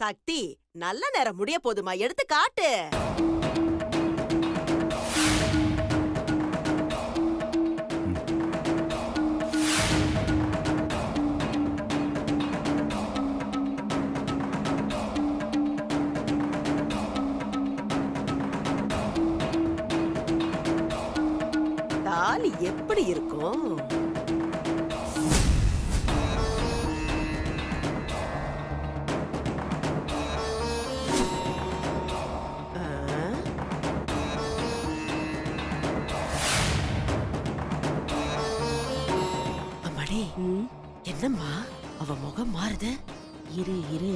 சக்தி, நல்ல நேரம் முடிய போதுமா, எடுத்து காட்டு. தாலி எப்படி இருக்கும்? அம்மாடி, என்னம்மா அவ முகம் மாறுது? இரு இரு.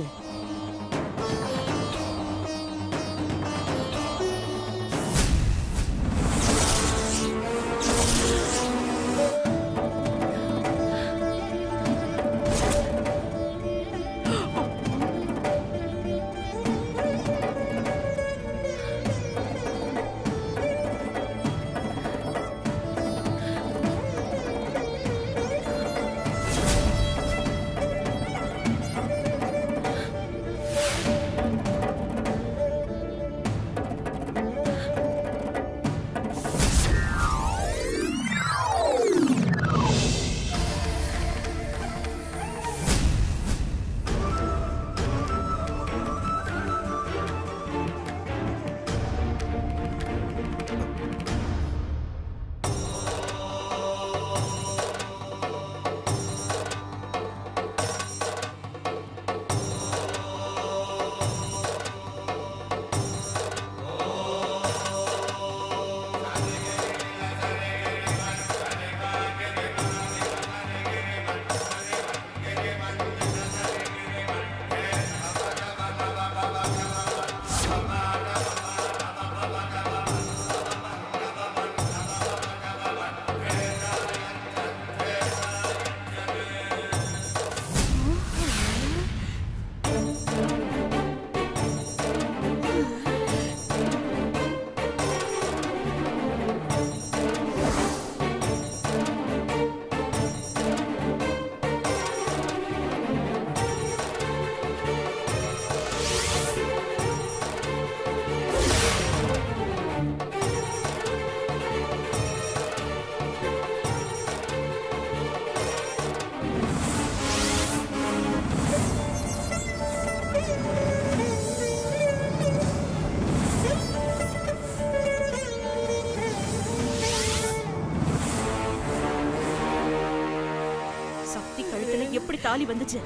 எப்படி தாலி வந்துச்சு?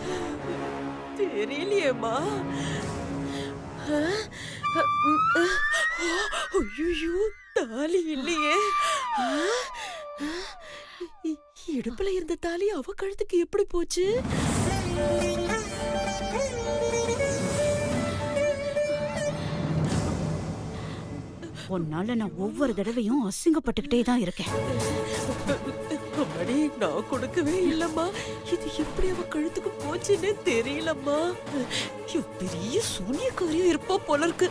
தெரியலையேம்மா. ஐயோ, தாலி இல்லையே. இடுப்புல இருந்த தாலி அவ கழுத்துக்கு எப்படி போச்சு? உன்னால நான் ஒவ்வொரு தடவையும் அசிங்கப்பட்டுக்கிட்டே தான் இருக்கேன். அம்மாடி, நான் கொடுக்கவே இல்லம்மா. இது எப்படி அவ கழுத்துக்கு போச்சுன்னே தெரியலம்மா. பெரிய சூனியக்காரியா இருப்பா போல இருக்கு.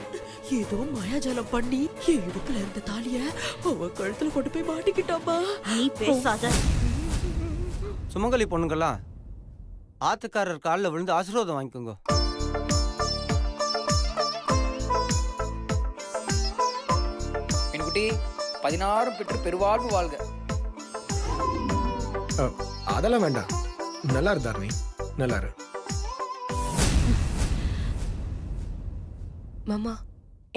ஏதோ மாயாஜாலம் பண்ணி என் இடுப்புல இருந்த தாலிய அவ கழுத்துல கொண்டு போய் மாட்டிக்கிட்டாமா. நீ பேசாத. சுமங்கலி பொண்ணுங்கெல்லாம் ஆத்துக்காரர் காலில் விழுந்து ஆசீர்வாதம் வாங்கிக்கோங்க. பெண்குட்டி 16 பெற்று பெருவாழ்வு வாழ்க. அதெல்லாம் வேண்டாம். நல்லா இரு தாரணி, நல்லா இரு. மாமா,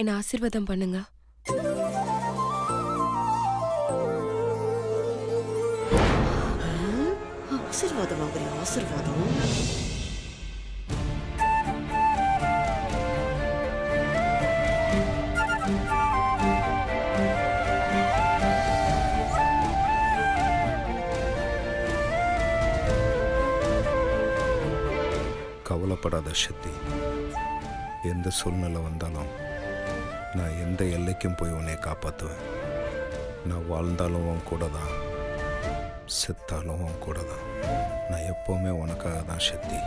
என்ன ஆசீர்வாதம் பண்ணுங்க. ஆசீர்வாதம் வாங்குறியா? ஆசீர்வாதம்? கவலைப்படாத சக்தி. எந்த சூழ்நிலை வந்தாலும் நான் எந்த எல்லைக்கும் போய் உன்னை காப்பாற்றுவேன். நான் வாழ்ந்தாலும் உன் கூட தான், செத்தாலும் உன் கூட தான். நான் எப்போவுமே உனக்காக தான் சக்தி.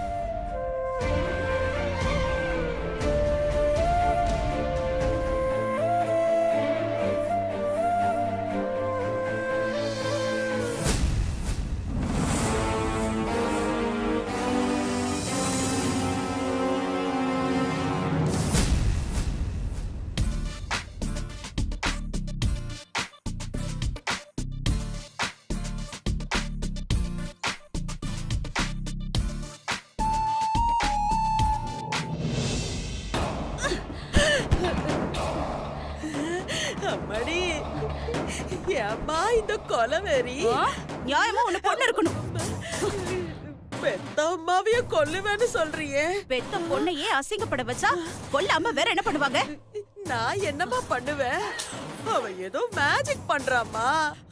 ஏம்மா இந்த கொலவெறி நியாயமா உன்னை பொண்ணு இருக்கணும். பெத்த அம்மாவைய கொல்லுவேன்னு சொல்றியே. பெத்த பொண்ணையே அசிங்கப்பட வச்சா கொல்லாம வேற என்ன பண்ணுவாங்க? நான் என்னம்மா பண்ணுவேன்? அவ ஏதோ மேஜிக் பண்றாமா,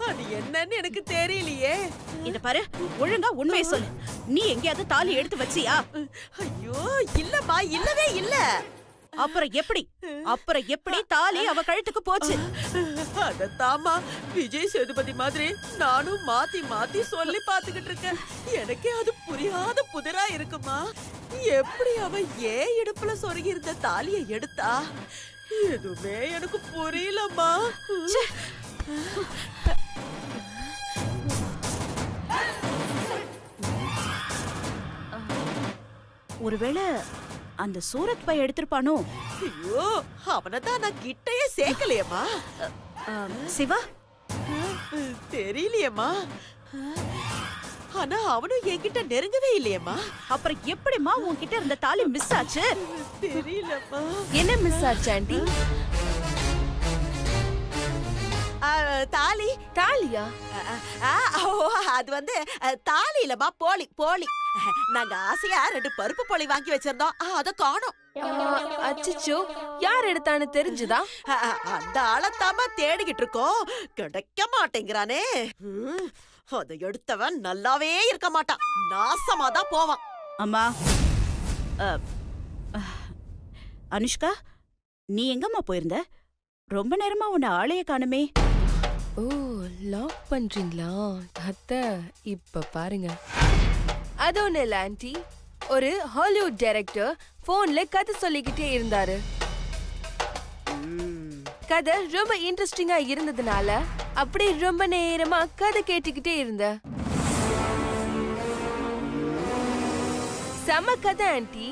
அது என்னன்னு எனக்கு தெரியலையே. இத பாரு, ஒழுங்கா உண்மையை சொல்லு. நீ எங்கேயாவது தாலி எடுத்து வச்சியா? ஐயோ இல்லம்மா, இல்லவே இல்ல. அப்புறம் எப்படி தாலி அவ கழுத்துக்கு போச்சு? அதத்தாமா விஜய் சேதுபதி மாதிரி நானும் மாத்தி மாத்தி சொல்லி பாத்துக்கிட்டு இருக்கேன். எனக்கே அது புரியாத புதிரா இருக்குமா. எப்படி அவ ஏன் இடுப்புல சொருகி இருந்த தாலியை எடுத்தா? எதுவுமே எனக்கு புரியலம்மா. ஒருவேளை அந்த சூரத் பைய எடுத்திருப்பானோ? ஐயோ, அவனதான் நான் கிட்டயே சேர்க்கலையம்மா. சிவா தெரியலையம்மா. ஆனா அவனும் என்கிட்ட நெருங்கவே இல்லையம்மா. அப்புறம் எப்படிமா உன்கிட்ட இருந்த தாலி மிஸ் ஆச்சு? தெரியலம்மா. என்ன மிஸ் ஆச்சு ஆண்டி? தாலி தாலியா? அது வந்து தாலி இல்லம்மா, போலி போலி. நாங்க ஆசையா 2 பருப்பு போலி வாங்கி வச்சிருந்தோம், அத காணோம். அச்சச்சோ, யார் எடுத்தான்னு தெரிஞ்சுதா? அந்த ஆளத்தாம தேடிக்கிட்டு இருக்கோம், கிடைக்க மாட்டேங்கிறானே. அதை எடுத்தவன் நல்லாவே இருக்க மாட்டான், நாசமா தான் போவான். அம்மா, அனுஷ்கா, நீ எங்கம்மா போயிருந்த? ரொம்ப நேரமா உன்னை ஆளைய காணுமே. ஓ, லாக் பண்றீங்களா? அத்தை, இப்ப பாருங்க. அது ஒண்ணு இல்ல ஆண்டி, ஒரு ஹாலிவுட் டைரக்டர் போன்ல கதை சொல்லிக்கிட்டே இருந்தாரு. கதை ரொம்ப இன்ட்ரெஸ்டிங்கா இருந்ததுனால அப்படி ரொம்ப நேரமா கதை கேட்டுக்கிட்டே இருந்த. செம கதை ஆண்டி.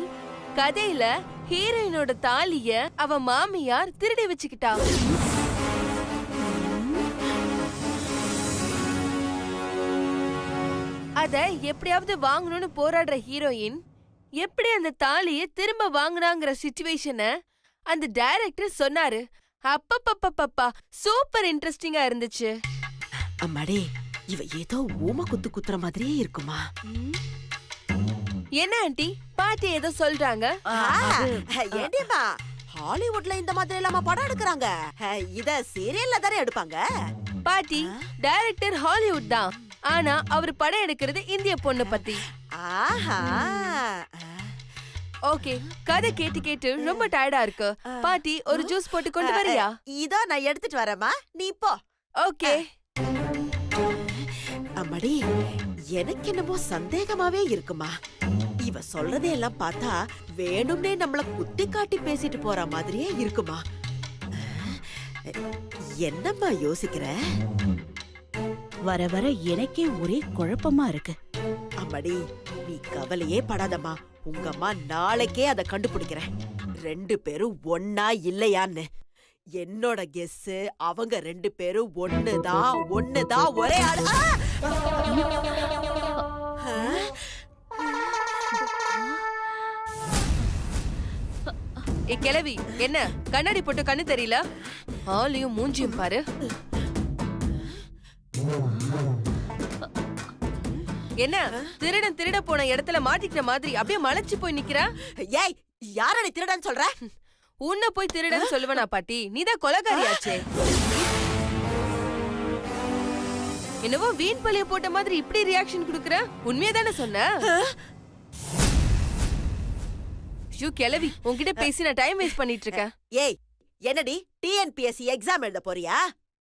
கதையில ஹீரோயினோட தாலிய அவ மாமியார் திருடி வச்சுக்கிட்டா. அத எப்படியாவது வாங்கணும்னு போராடுற ஹீரோயின் எப்படி அந்த தாலிய திரும்ப வாங்குனாங்கிற சிச்சுவேஷனை அந்த டைரக்டர் சொன்னாரு. அப்பப்பப்பப்பா, சூப்பர் இன்ட்ரெஸ்டிங்கா இருந்துச்சு. அம்மாடி, இவ ஏதோ ஊம குத்து குத்துற மாதிரியே இருக்குமா. என்ன ஆண்டி, பாட்டி ஏதோ சொல்றாங்க? ஏண்டியம்மா, ஹாலிவுட்ல இந்த மாதிரி எல்லாம் படம் எடுக்கிறாங்க, இத சீரியல்ல தானே எடுப்பாங்க. பாட்டி, டைரக்டர் ஹாலிவுட் தான், ஆனா அவர் படம் எடுக்கிறது இந்திய பொண்ணு பத்தி. ஆஹா, ஓகே, கதை கேட்டு கேட்டு ரொம்ப டயர்டா இருக்கு. பாட்டி, ஒரு ஜூஸ் போட்டு கொண்டு வரியா? இதோ நான் எடுத்துட்டு வரேம்மா, நீ போ. ஓகே. அம்மாடி, எனக்கு என்னமோ சந்தேகமாவே இருக்குமா. இவ சொல்றதையெல்லாம் பார்த்தா வேணும்னே நம்மள குத்தி காட்டி பேசிட்டு போற மாதிரியே இருக்குமா. என்னம்மா யோசிக்கிற? வர வர எனக்கே ஒரே குழப்பமா இருக்கு. அம்மாடி, நீ கவலையே படாதம்மா. உங்க அம்மா நாளைக்கே அதை கண்டுபிடிக்கிறேன், 2 பேரும் ஒன்னா இல்லையான்னு. என்னோட கெஸ், அவங்க 2 பேரும் ஒண்ணுதான், ஒரே ஆளு. ஏ கிழவி, என்ன கண்ணாடி போட்டு கண்ணு தெரியல? ஆளையும் மூஞ்சியும் பாரு. என்ன திருடன் திருட போன இடத்துல மாட்டிக்கிற மாதிரி அப்படியே மலைச்சு போய் நிக்கிற? ஏய், யார நீ திருடன்னு சொல்ற? உன்னை போய் திருடன்னு சொல்லுவனா பாட்டி? நீதான் கொலைகாரியாச்சே. என்னவோ வீண் பழிய போட்ட மாதிரி இப்படி ரியாக்ஷன் குடுக்குற? உண்மையா தானே சொன்ன? கிளவி, உன்கிட்ட பேசி நான் டைம் வேஸ்ட் பண்ணிட்டு இருக்கேன். ஏய், என்னடி டிஎன்பிஎஸ்சி எக்ஸாம் எழுத போறியா?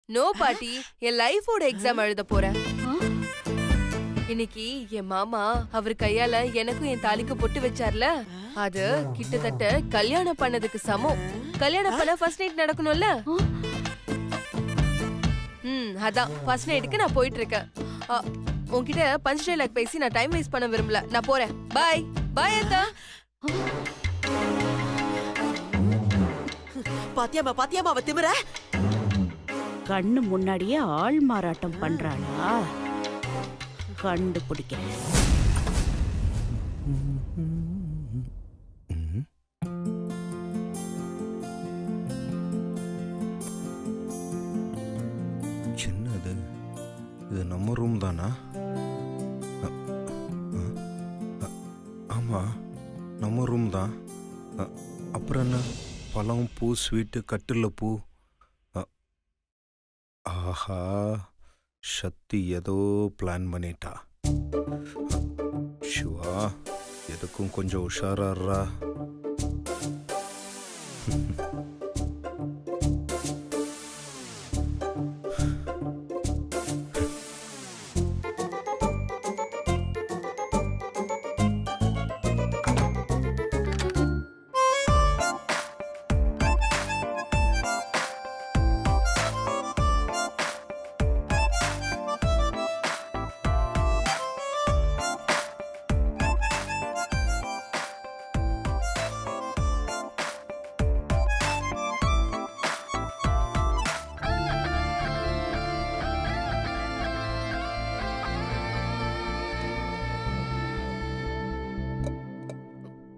நோ பாட்டி, என் லைஃபோட எக்ஸாம் எழுத போறேன். இன்னைக்கு என் மாமா அவர் கையால எனக்கும் என் தாலிக்கு பொட்டு வச்சார்ல, அது கிட்டத்தட்ட கல்யாணம் பண்ணதுக்கு சமம். கல்யாணம் பண்ண ஃபர்ஸ்ட் நைட் நடக்கணும்ல, அதான் ஃபர்ஸ்ட் நைட்டுக்கு நான் போயிட்டு இருக்கேன். உன்கிட்ட பஞ்ச் டைலாக் பேசி நான் டைம் வேஸ்ட் பண்ண விரும்பல. நான் போறேன். பாய் பாய் அத்தா. பாத்தியாமா அவ திமிர? கண்ணு முன்னாடியே ஆள் மாறாட்டம் பண்றாளா? கண்டுபிடிக்கிறேன். சின்ன தானா? ஆமாம், நம்ம ரூம் தான். அப்புறம் என்ன, பழம், பூ, ஸ்வீட்டு, கட்டில் பூ. ஆஹா, சக்தி ஏதோ பிளான் பண்ணிட்டா. சிவா, எதுக்கும் கொஞ்சம் உஷாராடுறா.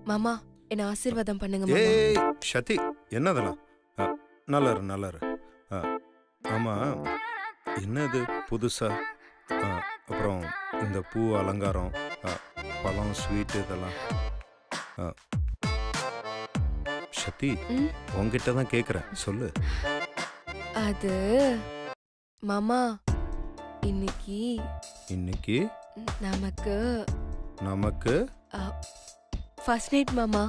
மாமா என்ன ஆசீர்வாதம் பண்ணுங்க மாமா. ஏய் சதி, என்னதெல்லாம்? நல்லாரு நல்லாரு. ஆமா, என்னது புதுசா? அப்புறம் இந்த பூ அலங்காரம், பழம், ஸ்வீட்டு இதெல்லாம். சதி, ம்? உங்ககிட்ட தான் கேட்குறேன், சொல்லு. அது மாமா, இன்னைக்கு இன்னைக்கு நமக்கு நமக்கு ஃபர்ஸ்ட் நைட் மாமா.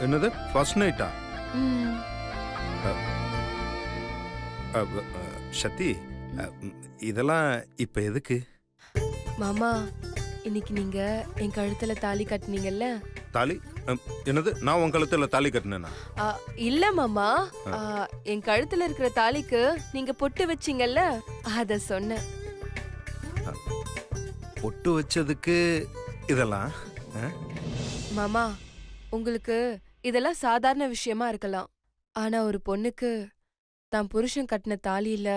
என்னது ஃபர்ஸ்ட் நைட்டா? ம். சதி, இதெல்லாம் இப்ப எதுக்கு? மாமா, இன்னைக்கு நீங்க என் கழுத்துல தாலி கட்டுனீங்கல்ல? தாலி? என்னது, நான் உன் கழுத்துல தாலி கட்டினேனா? இல்ல மாமா, என் கழுத்துல இருக்கிற தாலிக்கு நீங்க பொட்டு வச்சீங்கல்ல, அத சொன்னேன். பொட்டு வச்சதுக்கு இதெல்லாம்? மாமா, உங்களுக்கு இதெல்லாம் சாதாரண விஷயமா இருக்கலாம். ஆனா ஒரு பொண்ணுக்கு தான் புருஷன் கட்டின தாலியில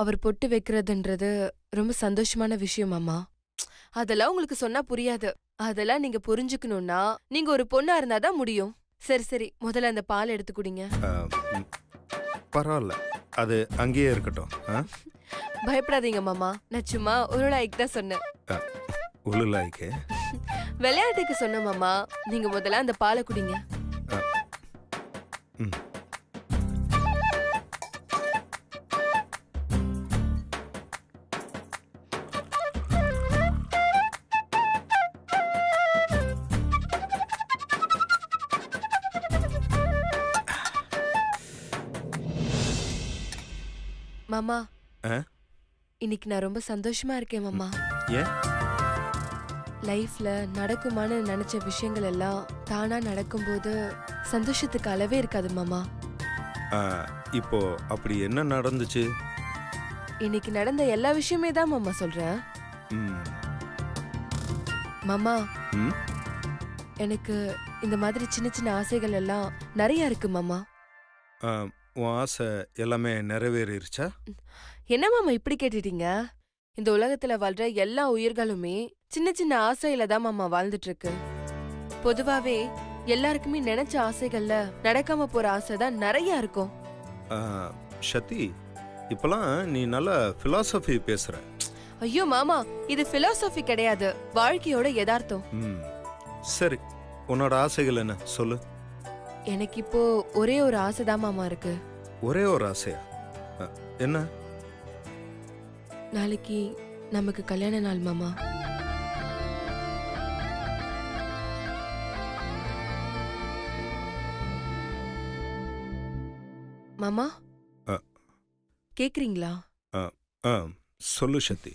அவர் பொட்டு வைக்கிறதுன்றது ரொம்ப சந்தோஷமான விஷயம் மாமா. அதெல்லாம் உங்களுக்கு சொன்னா புரியாது. அதெல்லாம் நீங்க புரிஞ்சுக்கணும்னா நீங்க ஒரு பொண்ணா இருந்தாதான் முடியும். சரி சரி, முதல்ல அந்த பால் எடுத்து குடிங்க. பரவாயில்ல, அது அங்கேயே இருக்கட்டும். பயப்படாதீங்க மாமா, நான் சும்மா ஒரு லாய்க்கு தான் சொன்னேன். உளுலாய்க்கு விளையாட்டுக்கு சொன்ன மாமா. நீங்க முதல்ல அந்த பாலை குடிங்க. மாமா, இன்னைக்கு நான் ரொம்ப சந்தோஷமா இருக்கேன் மாமா. ஏன்? லைஃப்ல நடக்குமான்னு நினைச்ச விஷயங்கள் எல்லாம் தானா நடக்கும்போது சந்தோஷத்துக்கு அளவே இருக்காது மாமா. இப்போ அப்படி என்ன நடந்துச்சு? இன்னைக்கு நடந்த எல்லா விஷயமே தான் மாமா சொல்றேன். மாமா, எனக்கு இந்த மாதிரி சின்ன சின்ன ஆசைகள் எல்லாம் நிறைய இருக்கு மாமா. உன் ஆசை எல்லாமே நிறைவேறிடுச்சா? என்ன மாமா இப்படி கேட்டுட்டீங்க? இந்த உலகத்துல வாழ்ற எல்லா உயிர்களுமே சின்ன சின்ன ஆசையில தான் மாமா வாழ்ந்துட்டு இருக்கு. பொதுவாவே எல்லாருக்குமே நினைச்ச ஆசைகள்ல நடக்காம போற ஆசை தான் நிறைய இருக்கும். சதி, இப்பெல்லாம் நீ நல்ல பிலாசபி பேசுற. ஐயோ மாமா, இது பிலாசபி கிடையாது, வாழ்க்கையோட யதார்த்தம். சரி, உன்னோட ஆசைகள் என்ன சொல்லு. எனக்கு இப்போ ஒரே ஒரு ஆசைதான் மாமா இருக்கு. ஒரே ஒரு ஆசையா? என்ன? நாளைக்கு நமக்கு கல்யாண நாள் மாமா. மாமா, கேக்குறீங்களா? சொல்லு சக்தி.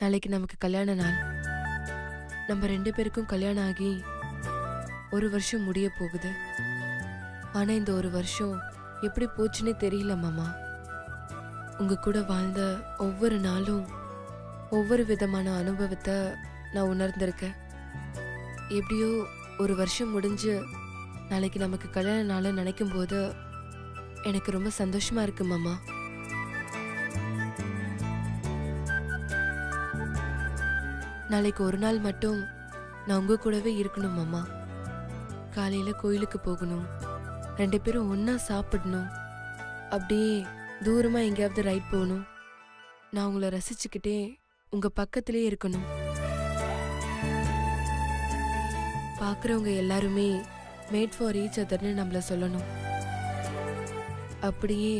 நாளைக்கு நமக்கு கல்யாண நாள். நம்ம 2 பேருக்கும் கல்யாணம் ஆகி 1 வருஷம் முடிய போகுது. ஆனா இந்த 1 வருஷம் எப்படி போச்சுன்னே தெரியல மாமா. உங்க கூட வாழ்ந்த ஒவ்வொரு நாளும் ஒவ்வொரு விதமான அனுபவத்தை நான் உணர்ந்திருக்கேன். எப்படியோ 1 வருஷம் முடிஞ்சு நாளைக்கு நமக்கு கல்யாண நாள் நினைக்கும் போது எனக்கு ரொம்ப சந்தோஷமா இருக்கு மாமா. நாளைக்கு ஒரு நாள் மட்டும் நான் உங்க கூடவே இருக்கணும் மாமா. காலையில கோயிலுக்கு போகணும், 2 பேரும் ஒன்னா சாப்பிடணும், அப்படியே தூரமா எங்கேயாவது ரைட் போகணும். நான் உங்களை ரசிச்சுக்கிட்டே உங்க பக்கத்திலே இருக்கணும். பார்க்குறவங்க எல்லாருமே மேட் ஃபார் ஈச் அதர்னு நம்மள சொல்லணும். அப்படியே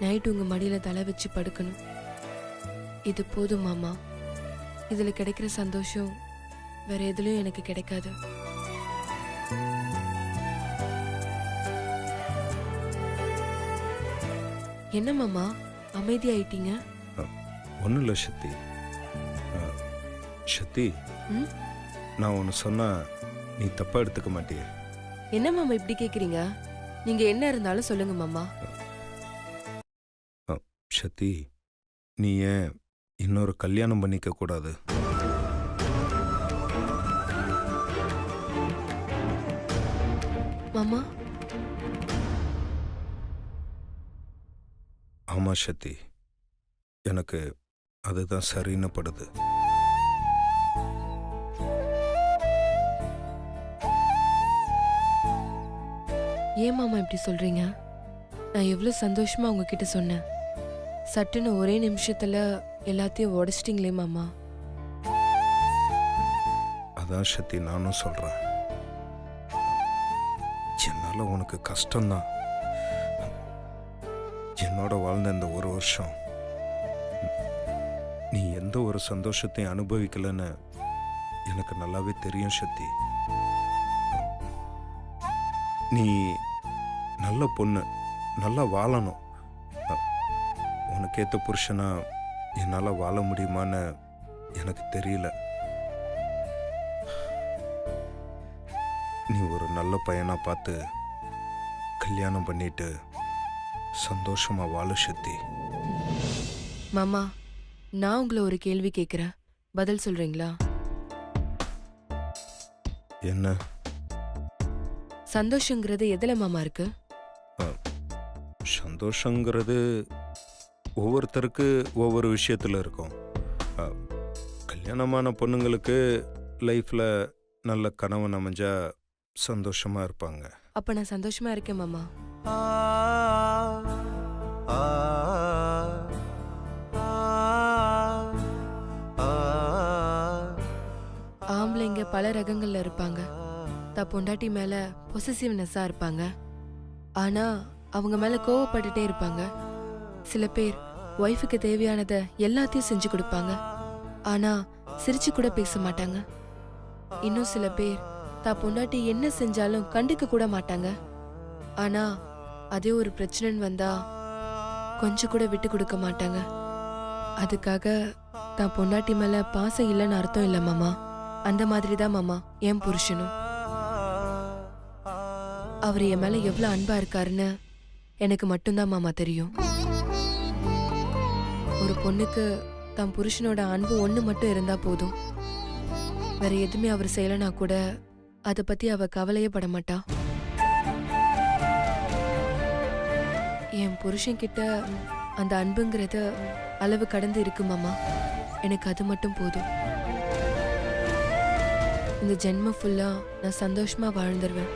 நைட் உங்க மடியில தலை வச்சு படுக்கணும். இது போதும் மாமா. இதுல கிடைக்கிற சந்தோஷம் வேற எதுலயும் எனக்கு கிடைக்காது. என்ன மாமா அமைதியாயிட்டீங்க? ஒன்றும் இல்லை சக்தி. சக்தி, ம்? நான் ஒன்று சொன்னா நீ தப்பா எடுத்துக்க மாட்டியே. என்ன மாமா இப்படி கேக்குறீங்க? நீங்க என்ன இருந்தாலும் சொல்லுங்க மாமா. சக்தி, நீ ஏன் இன்னொரு கல்யாணம் பண்ணிக்க கூடாது? மாமா ஆமா சக்தி, எனக்கு அதுதான் சரின்னு படுது. ஏன் மாமா இப்படி சொல்றீங்க? நான் எவ்வளவு சந்தோஷமா உங்ககிட்ட சொன்னேன். சட்டுன்னு ஒரே நிமிஷத்துல எல்லாத்தையும் உடைச்சிட்டீங்களே மாமா. அதான் சக்தி நானும் சொல்றேன். என்னால உனக்கு கஷ்டம்தான். என்னோட வாழ்ந்த இந்த ஒரு வருஷம் நீ எந்த ஒரு சந்தோஷத்தையும் அனுபவிக்கலன்னு எனக்கு நல்லாவே தெரியும் சக்தி. நீ நல்ல பொண்ணு, நல்லா வாழணும். உனக்கேற்ற புருஷனா என்னால் வாழ முடியுமான்னு எனக்கு தெரியல. நீ ஒரு நல்ல பையனா பார்த்து கல்யாணம் பண்ணிட்டு சந்தோஷமா வாழ சக்தி. மாமா, நான் உங்களை ஒரு கேள்வி கேட்கிறேன், பதில் சொல்றீங்களா? என்ன? சந்தோஷங்கிறது எதுல மாமா இருக்கு? சந்தோஷங்கிறது ஒவ்வொருத்தருக்கு ஒவ்வொரு விஷயத்துல இருக்கும். கல்யாணமான பொண்ணுங்களுக்கு லைஃப்ல நல்ல கணவன் அமைஞ்சா சந்தோஷமா இருப்பாங்க. அப்ப நான் சந்தோஷமா இருக்கேன் மாமா. ஆம்பளைங்க பல ரகங்கள்ல இருப்பாங்க. பொண்டாட்டி மேல பொசசிவ்னஸா இருப்பாங்க. ஆனா அவங்க மேல கோவப்பட்டுட்டே இருப்பாங்க. சில பேர் ஒய்ஃபுக்கு தேவையானதை எல்லாத்தையும் செஞ்சு கொடுப்பாங்க. ஆனா சிரிச்சு கூட பேச மாட்டாங்க. இன்னும் சில பேர் பொண்டாட்டி என்ன செஞ்சாலும் கண்டுக்க கூட மாட்டாங்க. ஆனா அதே ஒரு பிரச்சனைன்னு வந்தா கொஞ்சம் கூட விட்டு கொடுக்க மாட்டாங்க. அதுக்காக பொண்டாட்டி மேல பாசம் இல்லைன்னு அர்த்தம் இல்லை மாமா. அந்த மாதிரி தான் மாமா என் புருஷனும். அவர் என் மேல எவ்வளவு அன்பா இருக்காருன்னு எனக்கு மட்டும்தான் மாமா தெரியும். ஒரு பொண்ணுக்கு தன் புருஷனோட அன்பு ஒண்ணு மட்டும் இருந்தா போதும். வேற எதுவுமே அவர் செய்யலனா கூட அதை பத்தி அவ கவலையே பட மாட்டா. என் புருஷன் கிட்ட அந்த அன்புங்கிறது அளவு கடந்து இருக்கு மாமா. எனக்கு அது மட்டும் போதும். இந்த ஜென்மம் ஃபுல்லா நான் சந்தோஷமா வாழ்ந்துருவேன்.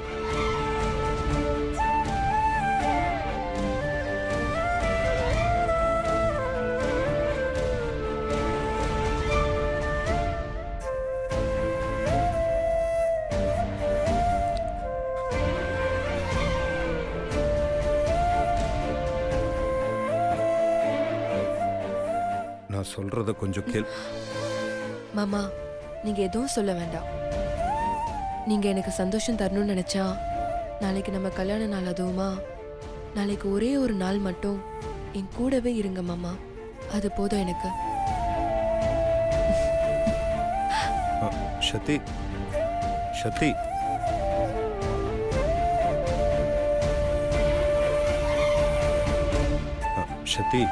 நான் சொல்றத கொஞ்சம் கேள். மாமா, நீங்க எதுவும் சொல்ல வேண்டாம். நீங்க எனக்கு சந்தோஷம் தரணும்னு நினைச்சா நாளைக்கு நம்ம கல்யாண நாள், அதுவுமா நாளைக்கு ஒரே ஒரு நாள் மட்டும் என் கூடவே இருங்க மாமா. அது போதும் எனக்கு. சக்தி, சக்தி, சக்தி.